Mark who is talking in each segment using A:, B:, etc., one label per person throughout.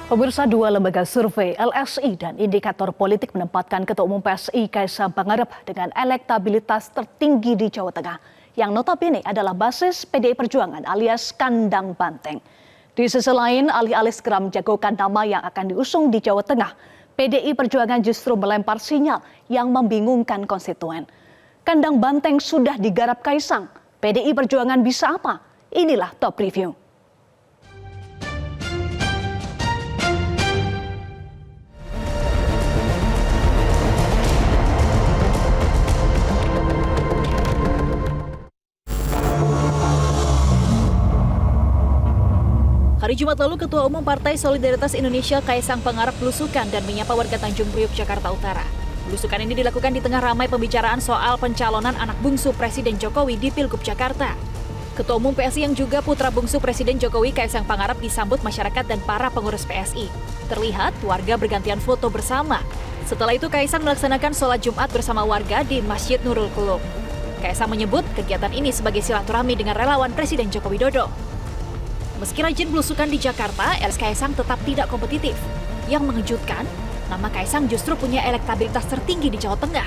A: Pemirsa, dua lembaga survei LSI dan indikator politik menempatkan Ketua Umum PSI Kaisang Pangarep dengan elektabilitas tertinggi di Jawa Tengah, yang notabene adalah basis PDI Perjuangan alias kandang banteng. Di sisi lain, alih-alih segera menjagokan nama yang akan diusung di Jawa Tengah, PDI Perjuangan justru melempar sinyal yang membingungkan konstituen. Kandang banteng sudah digarap Kaisang, PDI Perjuangan bisa apa? Inilah Top Review.
B: Hari Jumat lalu, Ketua Umum Partai Solidaritas Indonesia Kaisang Pangarep belusukan dan menyapa warga Tanjung Priok, Jakarta Utara. Belusukan ini dilakukan di tengah ramai pembicaraan soal pencalonan anak bungsu Presiden Jokowi di Pilgub Jakarta. Ketua Umum PSI yang juga putra bungsu Presiden Jokowi Kaisang Pangarep disambut masyarakat dan para pengurus PSI. Terlihat warga bergantian foto bersama. Setelah itu Kaisang melaksanakan sholat Jumat bersama warga di Masjid Nurul Qulub. Kaisang menyebut kegiatan ini sebagai silaturahmi dengan relawan Presiden Joko Widodo. Meski rajin belusukan di Jakarta, Kaisang tetap tidak kompetitif. Yang mengejutkan, nama Kaisang justru punya elektabilitas tertinggi di Jawa Tengah.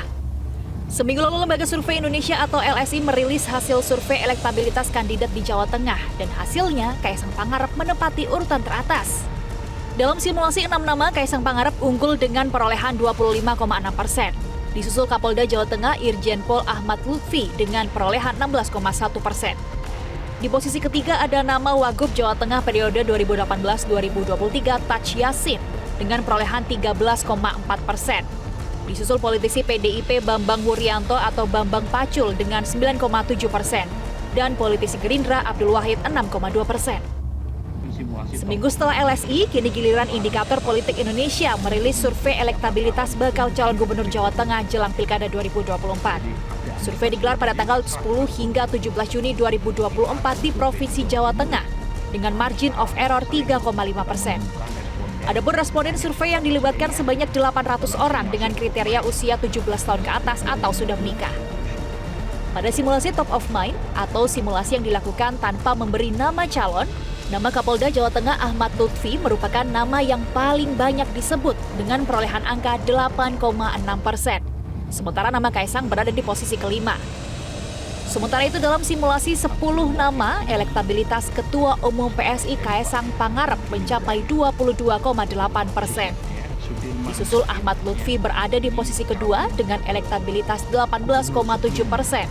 B: Seminggu lalu, Lembaga Survei Indonesia atau LSI merilis hasil survei elektabilitas kandidat di Jawa Tengah, dan hasilnya Kaisang Pangarep menempati urutan teratas. Dalam simulasi 6 nama, Kaisang Pangarep unggul dengan perolehan 25,6%. Disusul Kapolda Jawa Tengah Irjen Pol Ahmad Lutfi dengan perolehan 16,1%. Di posisi ketiga ada nama Wagub Jawa Tengah periode 2018-2023 Taj Yassin dengan perolehan 13,4%. Disusul politisi PDIP Bambang Wuryanto atau Bambang Pacul dengan 9,7% dan politisi Gerindra Abdul Wahid 6,2%. Seminggu setelah LSI, kini giliran Indikator Politik Indonesia merilis survei elektabilitas bakal calon gubernur Jawa Tengah jelang Pilkada 2024. Survei digelar pada tanggal 10 hingga 17 Juni 2024 di Provinsi Jawa Tengah dengan margin of error 3,5%. Adapun responden survei yang dilibatkan sebanyak 800 orang dengan kriteria usia 17 tahun ke atas atau sudah menikah. Pada simulasi top of mind atau simulasi yang dilakukan tanpa memberi nama calon, nama Kapolda Jawa Tengah Ahmad Lutfi merupakan nama yang paling banyak disebut dengan perolehan angka 8,6%. Sementara nama Kaisang berada di posisi kelima. Sementara itu dalam simulasi 10 nama, elektabilitas Ketua Umum PSI Kaisang Pangarep mencapai 22,8%. Disusul Ahmad Lutfi berada di posisi kedua dengan elektabilitas 18,7%.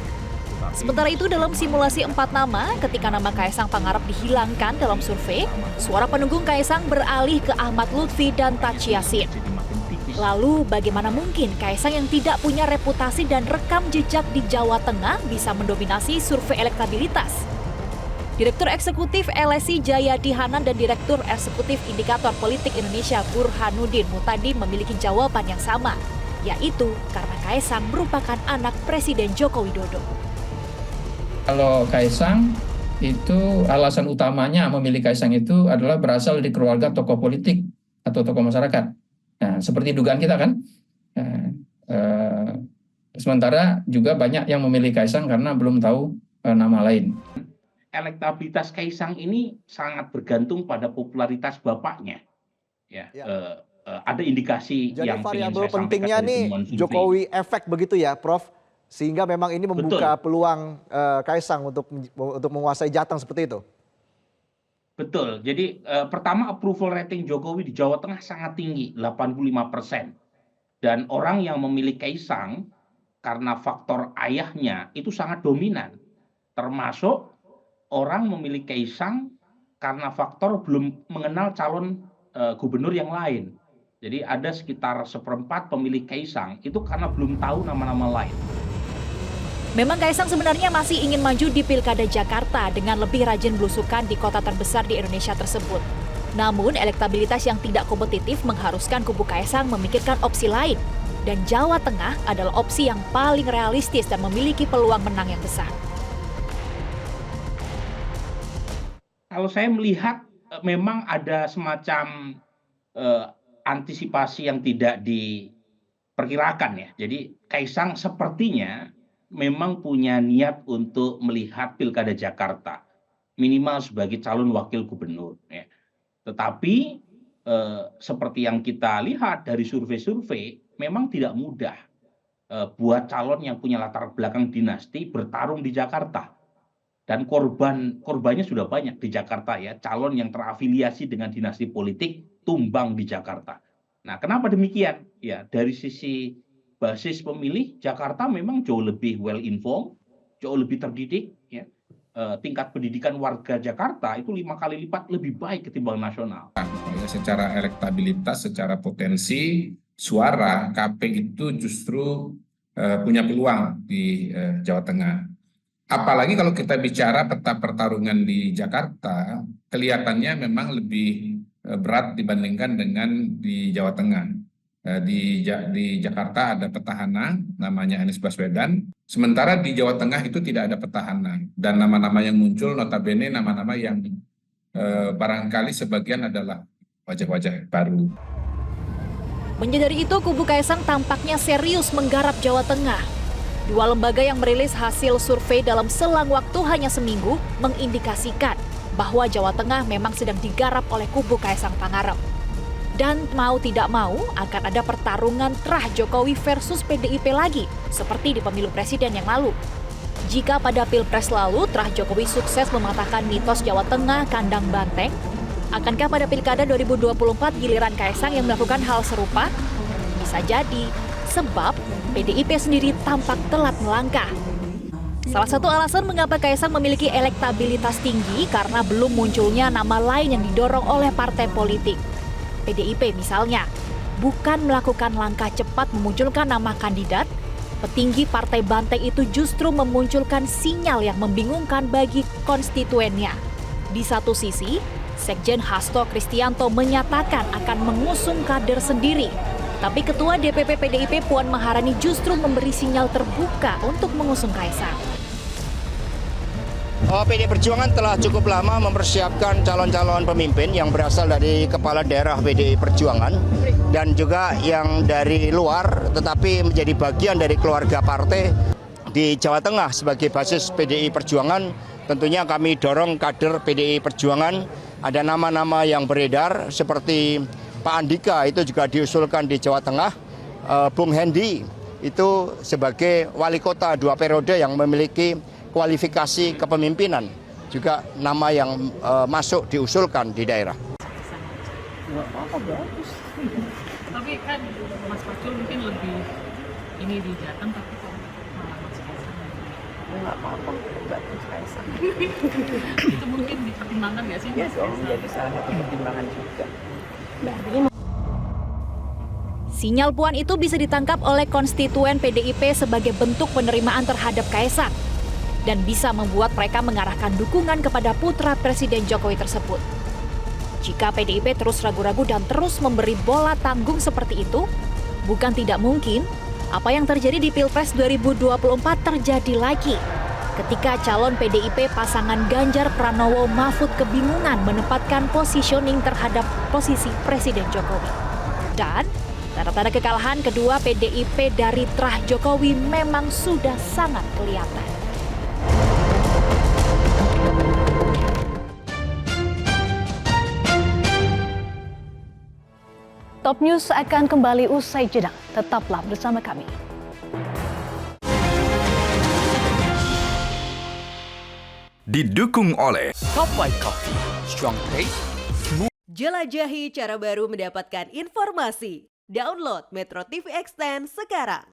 B: Sementara itu dalam simulasi 4 nama, ketika nama Kaisang Pangarep dihilangkan dalam survei, suara pendukung Kaisang beralih ke Ahmad Lutfi dan Taj Yassin. Lalu bagaimana mungkin Kaisang yang tidak punya reputasi dan rekam jejak di Jawa Tengah bisa mendominasi survei elektabilitas? Direktur Eksekutif LSI Jayadi Hanan dan Direktur Eksekutif Indikator Politik Indonesia Burhanuddin Mutadi memiliki jawaban yang sama, yaitu karena Kaisang merupakan anak Presiden Joko Widodo.
C: Kalau Kaisang itu alasan utamanya memilih Kaisang itu adalah berasal dari keluarga tokoh politik atau tokoh masyarakat. Nah, seperti dugaan kita kan. Sementara juga banyak yang memilih Kaisang karena belum tahu nama lain.
D: Elektabilitas Kaisang ini sangat bergantung pada popularitas bapaknya. Ada indikasi
E: jadi
D: yang
E: variabel pentingnya nih Jokowi efek begitu ya, Prof. Sehingga memang ini membuka peluang Kaisang untuk menguasai Jateng seperti itu.
D: Betul. Jadi pertama approval rating Jokowi di Jawa Tengah sangat tinggi, 85%. Dan orang yang memilih Kaisang karena faktor ayahnya itu sangat dominan. Termasuk orang memilih Kaisang karena faktor belum mengenal calon gubernur yang lain. Jadi ada sekitar 1/4 pemilih Kaisang itu karena belum tahu nama-nama lain.
B: Memang Kaisang sebenarnya masih ingin maju di Pilkada Jakarta dengan lebih rajin belusukan di kota terbesar di Indonesia tersebut. Namun, elektabilitas yang tidak kompetitif mengharuskan kubu Kaisang memikirkan opsi lain. Dan Jawa Tengah adalah opsi yang paling realistis dan memiliki peluang menang yang besar.
D: Kalau saya melihat memang ada semacam antisipasi yang tidak diperkirakan ya. Jadi Kaisang sepertinya memang punya niat untuk melihat Pilkada Jakarta minimal sebagai calon wakil gubernur. Ya. Tetapi seperti yang kita lihat dari survei-survei, memang tidak mudah buat calon yang punya latar belakang dinasti bertarung di Jakarta. Dan korbannya sudah banyak di Jakarta ya, calon yang terafiliasi dengan dinasti politik tumbang di Jakarta. Nah, kenapa demikian? Ya, dari sisi basis pemilih, Jakarta memang jauh lebih well informed, jauh lebih terdidik ya. Tingkat pendidikan warga Jakarta itu 5 kali lipat lebih baik ketimbang nasional.
F: Secara elektabilitas, secara potensi suara, KP itu justru punya peluang di Jawa Tengah. Apalagi kalau kita bicara peta pertarungan di Jakarta, kelihatannya memang lebih berat dibandingkan dengan di Jawa Tengah. Di Jakarta ada petahana, namanya Anies Baswedan. Sementara di Jawa Tengah itu tidak ada petahana. Dan nama-nama yang muncul notabene nama-nama yang barangkali sebagian adalah wajah-wajah baru.
B: Menyadari itu, kubu Kaisang tampaknya serius menggarap Jawa Tengah. 2 lembaga yang merilis hasil survei dalam selang waktu hanya seminggu mengindikasikan bahwa Jawa Tengah memang sedang digarap oleh kubu Kaisang Pangarep. Dan mau tidak mau akan ada pertarungan terah Jokowi versus PDIP lagi, seperti di pemilu presiden yang lalu. Jika pada Pilpres lalu terah Jokowi sukses mematahkan mitos Jawa Tengah kandang banteng, akankah pada Pilkada 2024 giliran Kaisang yang melakukan hal serupa? Bisa jadi, sebab PDIP sendiri tampak telat melangkah. Salah satu alasan mengapa Kaisang memiliki elektabilitas tinggi karena belum munculnya nama lain yang didorong oleh partai politik. PDIP misalnya, bukan melakukan langkah cepat memunculkan nama kandidat, petinggi partai banteng itu justru memunculkan sinyal yang membingungkan bagi konstituennya. Di satu sisi, Sekjen Hasto Kristianto menyatakan akan mengusung kader sendiri. Tapi Ketua DPP PDIP Puan Maharani justru memberi sinyal terbuka untuk mengusung Kaisang.
G: PDI Perjuangan telah cukup lama mempersiapkan calon-calon pemimpin yang berasal dari kepala daerah PDI Perjuangan dan juga yang dari luar tetapi menjadi bagian dari keluarga partai di Jawa Tengah sebagai basis PDI Perjuangan. Tentunya kami dorong kader PDI Perjuangan, ada nama-nama yang beredar seperti Pak Andika itu juga diusulkan di Jawa Tengah, Bung Hendi itu sebagai wali kota 2 periode yang memiliki kualifikasi kepemimpinan, juga nama yang masuk diusulkan di daerah.
H: Bagus. Tapi kan Mas Pacul mungkin lebih ini di Jateng, tapi kok malah Mas Kaisang? Nggak apa-apa, bagus Kaisang. Itu mungkin dipertimbangkan nggak sih? Ya dong, jadi salah satu pertimbangan juga.
B: Sinyal Puan itu bisa ditangkap oleh konstituen PDIP sebagai bentuk penerimaan terhadap Kaisang dan bisa membuat mereka mengarahkan dukungan kepada putra Presiden Jokowi tersebut. Jika PDIP terus ragu-ragu dan terus memberi bola tanggung seperti itu, bukan tidak mungkin apa yang terjadi di Pilpres 2024 terjadi lagi. Ketika calon PDIP pasangan Ganjar Pranowo Mahfud kebingungan menempatkan positioning terhadap posisi Presiden Jokowi. Dan tanda-tanda kekalahan kedua PDIP dari terah Jokowi memang sudah sangat kelihatan.
A: Top News akan kembali usai jeda. Tetaplah bersama kami.
I: Didukung oleh Top White Coffee, Strong Taste.
J: Jelajahi cara baru mendapatkan informasi. Download Metro TV Extend sekarang.